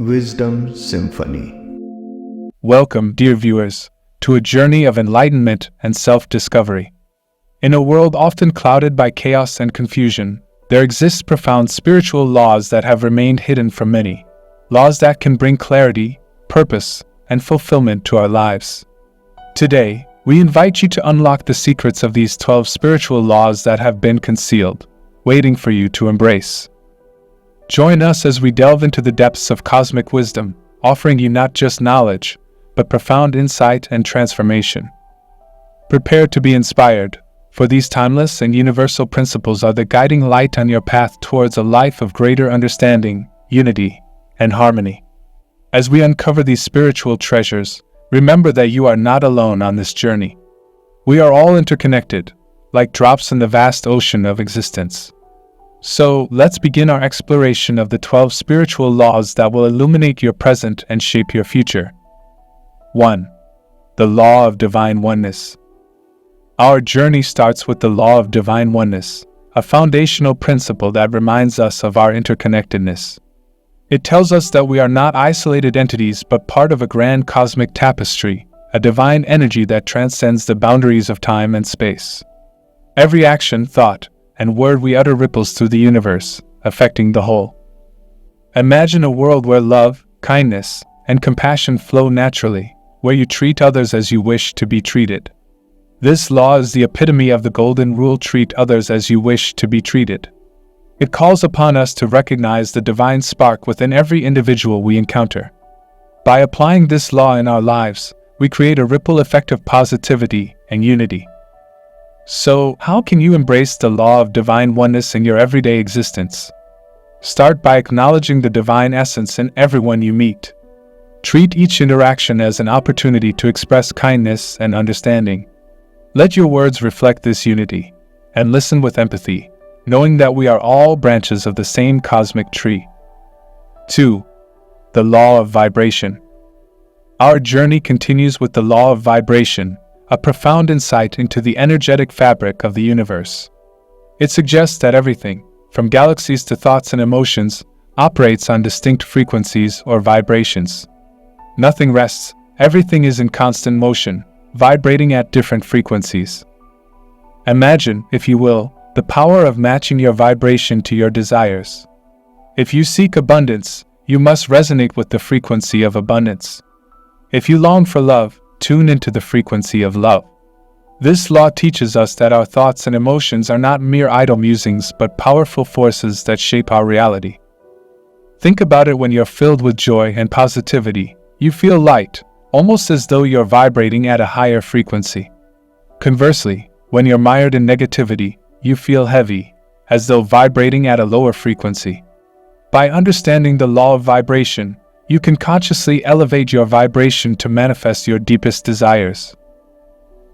Wisdom Symphony. Welcome, dear viewers, to a journey of enlightenment and self-discovery. In a world often clouded by chaos and confusion, there exist profound spiritual laws that have remained hidden from many, laws that can bring clarity, purpose, and fulfillment to our lives. Today, we invite you to unlock the secrets of these 12 spiritual laws that have been concealed, waiting for you to embrace. Join us as we delve into the depths of cosmic wisdom, offering you not just knowledge, but profound insight and transformation. Prepare to be inspired, for these timeless and universal principles are the guiding light on your path towards a life of greater understanding, unity, and harmony. As we uncover these spiritual treasures, remember that you are not alone on this journey. We are all interconnected, like drops in the vast ocean of existence. So, let's begin our exploration of the 12 spiritual laws that will illuminate your present and shape your future. 1. The Law of Divine Oneness. Our journey starts with the Law of Divine Oneness, a foundational principle that reminds us of our interconnectedness. It tells us that we are not isolated entities but part of a grand cosmic tapestry, a divine energy that transcends the boundaries of time and space. Every action, thought, and word we utter ripples through the universe, affecting the whole. Imagine a world where love, kindness, and compassion flow naturally, where you treat others as you wish to be treated. This law is the epitome of the golden rule: treat others as you wish to be treated. It calls upon us to recognize the divine spark within every individual we encounter. By applying this law in our lives, we create a ripple effect of positivity and unity. So, how can you embrace the law of divine oneness in your everyday existence? Start by acknowledging the divine essence in everyone you meet. Treat each interaction as an opportunity to express kindness and understanding. Let your words reflect this unity, and listen with empathy, knowing that we are all branches of the same cosmic tree. 2. The Law of Vibration. Our journey continues with the Law of Vibration, a profound insight into the energetic fabric of the universe. It suggests that everything, from galaxies to thoughts and emotions, operates on distinct frequencies or vibrations. Nothing rests, everything is in constant motion, vibrating at different frequencies. Imagine, if you will, the power of matching your vibration to your desires. If you seek abundance, you must resonate with the frequency of abundance. If you long for love, tune into the frequency of love. This law teaches us that our thoughts and emotions are not mere idle musings but powerful forces that shape our reality. Think about it: when you're filled with joy and positivity, you feel light, almost as though you're vibrating at a higher frequency. Conversely, when you're mired in negativity, you feel heavy, as though vibrating at a lower frequency. By understanding the law of vibration, you can consciously elevate your vibration to manifest your deepest desires.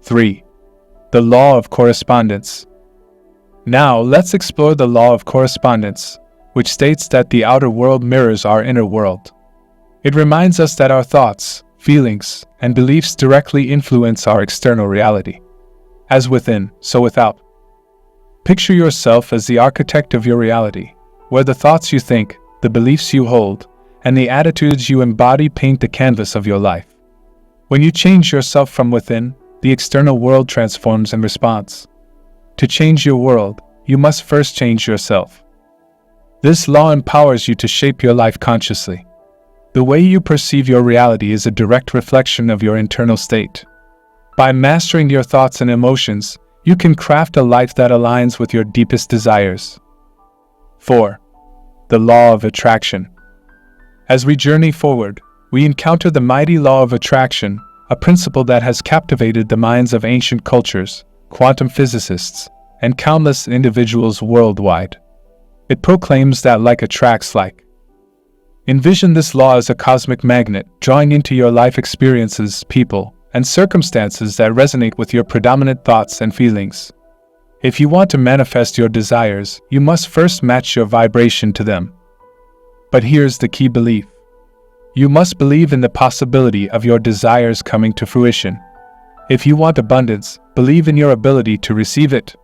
3. The Law of Correspondence. Now, let's explore the Law of Correspondence, which states that the outer world mirrors our inner world. It reminds us that our thoughts, feelings, and beliefs directly influence our external reality. As within, so without. Picture yourself as the architect of your reality, where the thoughts you think, the beliefs you hold, and the attitudes you embody paint the canvas of your life. When you change yourself from within, the external world transforms in response. To change your world, you must first change yourself. This law empowers you to shape your life consciously. The way you perceive your reality is a direct reflection of your internal state. By mastering your thoughts and emotions, you can craft a life that aligns with your deepest desires. 4. The Law of Attraction. As we journey forward, we encounter the mighty law of attraction, a principle that has captivated the minds of ancient cultures, quantum physicists, and countless individuals worldwide. It proclaims that like attracts like. Envision this law as a cosmic magnet, drawing into your life experiences, people, and circumstances that resonate with your predominant thoughts and feelings. If you want to manifest your desires, you must first match your vibration to them. But here's the key belief. You must believe in the possibility of your desires coming to fruition. If you want abundance, believe in your ability to receive it.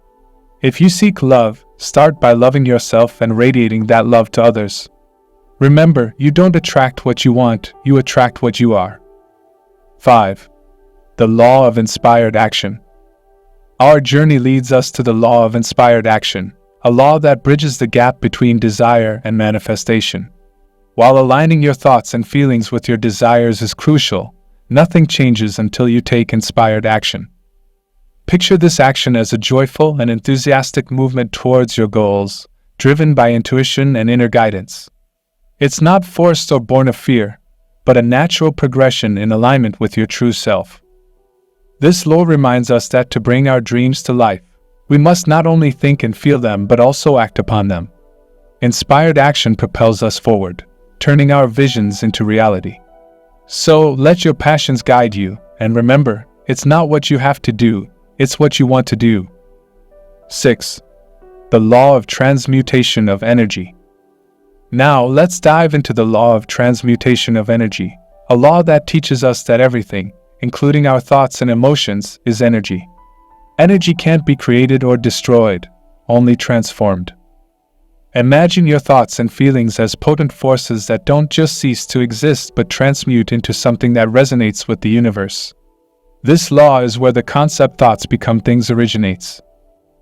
If you seek love, start by loving yourself and radiating that love to others. Remember, you don't attract what you want, you attract what you are. 5. The law of inspired action. Our journey leads us to the law of inspired action, a law that bridges the gap between desire and manifestation. While aligning your thoughts and feelings with your desires is crucial, nothing changes until you take inspired action. Picture this action as a joyful and enthusiastic movement towards your goals, driven by intuition and inner guidance. It's not forced or born of fear, but a natural progression in alignment with your true self. This law reminds us that to bring our dreams to life, we must not only think and feel them but also act upon them. Inspired action propels us forward, turning our visions into reality. So, let your passions guide you, and remember, it's not what you have to do, it's what you want to do. 6. The law of transmutation of energy. Now, let's dive into the law of transmutation of energy, a law that teaches us that everything, including our thoughts and emotions, is energy. Energy can't be created or destroyed, only transformed. Imagine your thoughts and feelings as potent forces that don't just cease to exist but transmute into something that resonates with the universe. This law is where the concept thoughts become things originates.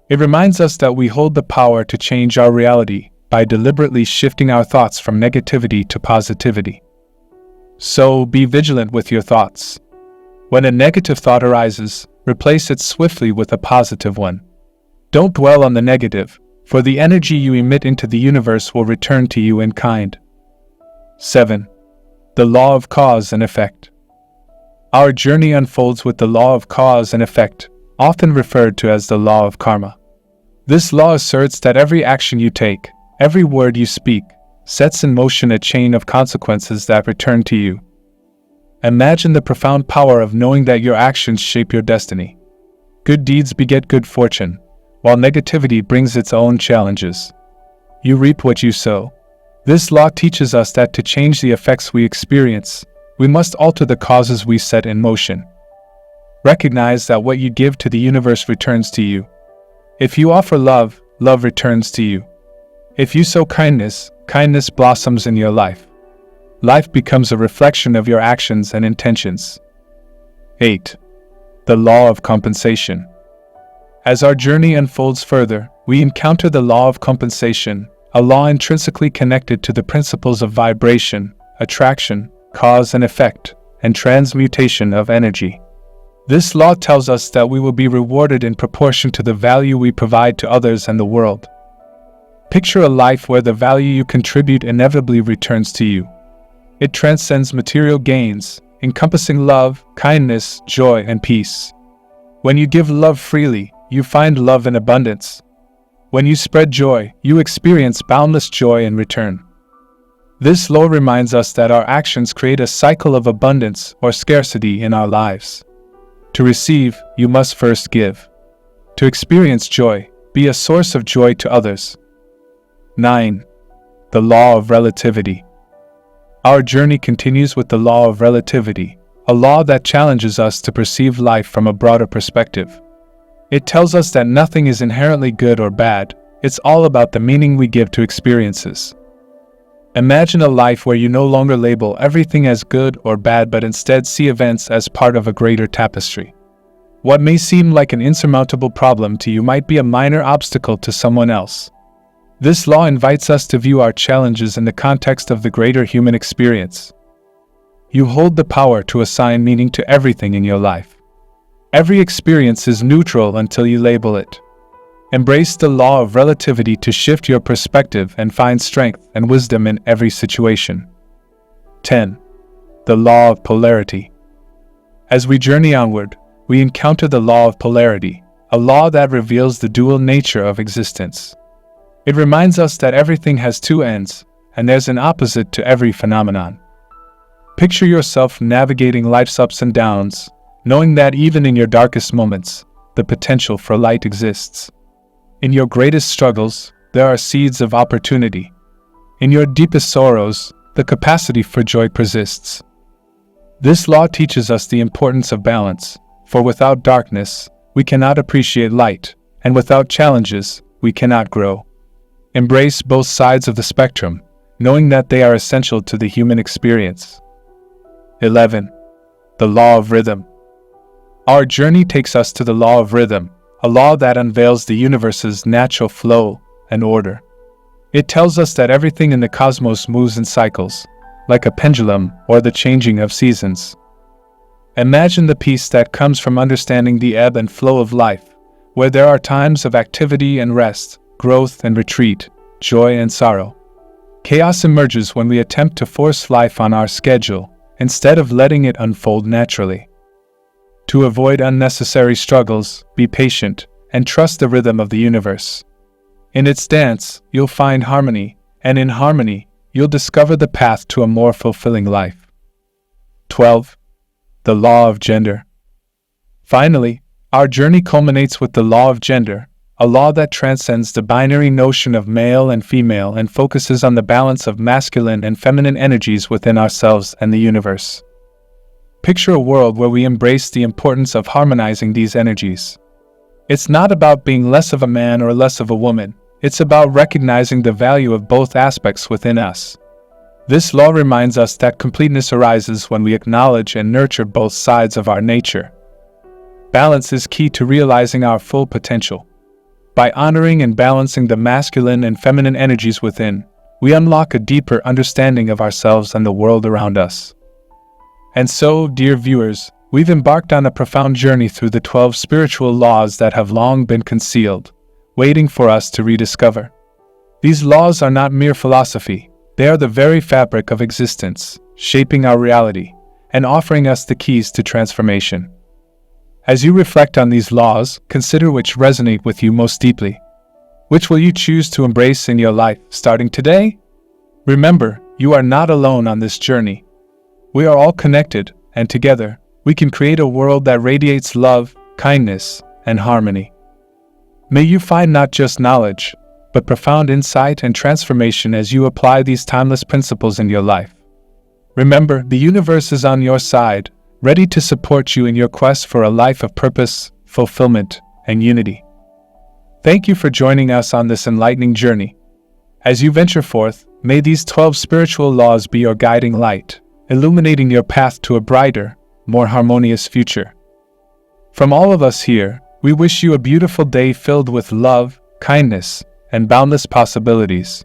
It reminds us that we hold the power to change our reality by deliberately shifting our thoughts from negativity to positivity. So, be vigilant with your thoughts. When a negative thought arises, replace it swiftly with a positive one. Don't dwell on the negative, for the energy you emit into the universe will return to you in kind. 7. The law of cause and effect. Our journey unfolds with the law of cause and effect, often referred to as the law of karma. This law asserts that every action you take, every word you speak, sets in motion a chain of consequences that return to you. Imagine the profound power of knowing that your actions shape your destiny. Good deeds beget good fortune, while negativity brings its own challenges. You reap what you sow. This law teaches us that to change the effects we experience, we must alter the causes we set in motion. Recognize that what you give to the universe returns to you. If you offer love, love returns to you. If you sow kindness, kindness blossoms in your life. Life becomes a reflection of your actions and intentions. 8. The law of compensation. As our journey unfolds further, we encounter the law of compensation, a law intrinsically connected to the principles of vibration, attraction, cause and effect, and transmutation of energy. This law tells us that we will be rewarded in proportion to the value we provide to others and the world. Picture a life where the value you contribute inevitably returns to you. It transcends material gains, encompassing love, kindness, joy, and peace. When you give love freely, you find love in abundance. When you spread joy, you experience boundless joy in return. This law reminds us that our actions create a cycle of abundance or scarcity in our lives. To receive, you must first give. To experience joy, be a source of joy to others. 9. The law of relativity. Our journey continues with the law of relativity, a law that challenges us to perceive life from a broader perspective. It tells us that nothing is inherently good or bad, it's all about the meaning we give to experiences. Imagine a life where you no longer label everything as good or bad but instead see events as part of a greater tapestry. What may seem like an insurmountable problem to you might be a minor obstacle to someone else. This law invites us to view our challenges in the context of the greater human experience. You hold the power to assign meaning to everything in your life. Every experience is neutral until you label it. Embrace the law of relativity to shift your perspective and find strength and wisdom in every situation. 10. The law of polarity. As we journey onward, we encounter the law of polarity, a law that reveals the dual nature of existence. It reminds us that everything has two ends, and there's an opposite to every phenomenon. Picture yourself navigating life's ups and downs, knowing that even in your darkest moments, the potential for light exists. In your greatest struggles, there are seeds of opportunity. In your deepest sorrows, the capacity for joy persists. This law teaches us the importance of balance, for without darkness, we cannot appreciate light, and without challenges, we cannot grow. Embrace both sides of the spectrum, knowing that they are essential to the human experience. 11. The law of rhythm. Our journey takes us to the law of rhythm, a law that unveils the universe's natural flow and order. It tells us that everything in the cosmos moves in cycles, like a pendulum or the changing of seasons. Imagine the peace that comes from understanding the ebb and flow of life, where there are times of activity and rest, growth and retreat, joy and sorrow. Chaos emerges when we attempt to force life on our schedule, instead of letting it unfold naturally. To avoid unnecessary struggles, be patient and trust the rhythm of the universe. In its dance, you'll find harmony, and in harmony, you'll discover the path to a more fulfilling life. 12. The law of gender. Finally, our journey culminates with the law of gender, a law that transcends the binary notion of male and female and focuses on the balance of masculine and feminine energies within ourselves and the universe. Picture a world where we embrace the importance of harmonizing these energies. It's not about being less of a man or less of a woman. It's about recognizing the value of both aspects within us. This law reminds us that completeness arises when we acknowledge and nurture both sides of our nature. Balance is key to realizing our full potential. By honoring and balancing the masculine and feminine energies within, we unlock a deeper understanding of ourselves and the world around us. And so, dear viewers, we've embarked on a profound journey through the 12 spiritual laws that have long been concealed, waiting for us to rediscover. These laws are not mere philosophy, they are the very fabric of existence, shaping our reality, and offering us the keys to transformation. As you reflect on these laws, consider which resonate with you most deeply. Which will you choose to embrace in your life starting today? Remember, you are not alone on this journey. We are all connected, and together, we can create a world that radiates love, kindness, and harmony. May you find not just knowledge, but profound insight and transformation as you apply these timeless principles in your life. Remember, the universe is on your side, ready to support you in your quest for a life of purpose, fulfillment, and unity. Thank you for joining us on this enlightening journey. As you venture forth, may these 12 spiritual laws be your guiding light, illuminating your path to a brighter, more harmonious future. From all of us here, we wish you a beautiful day filled with love, kindness, and boundless possibilities.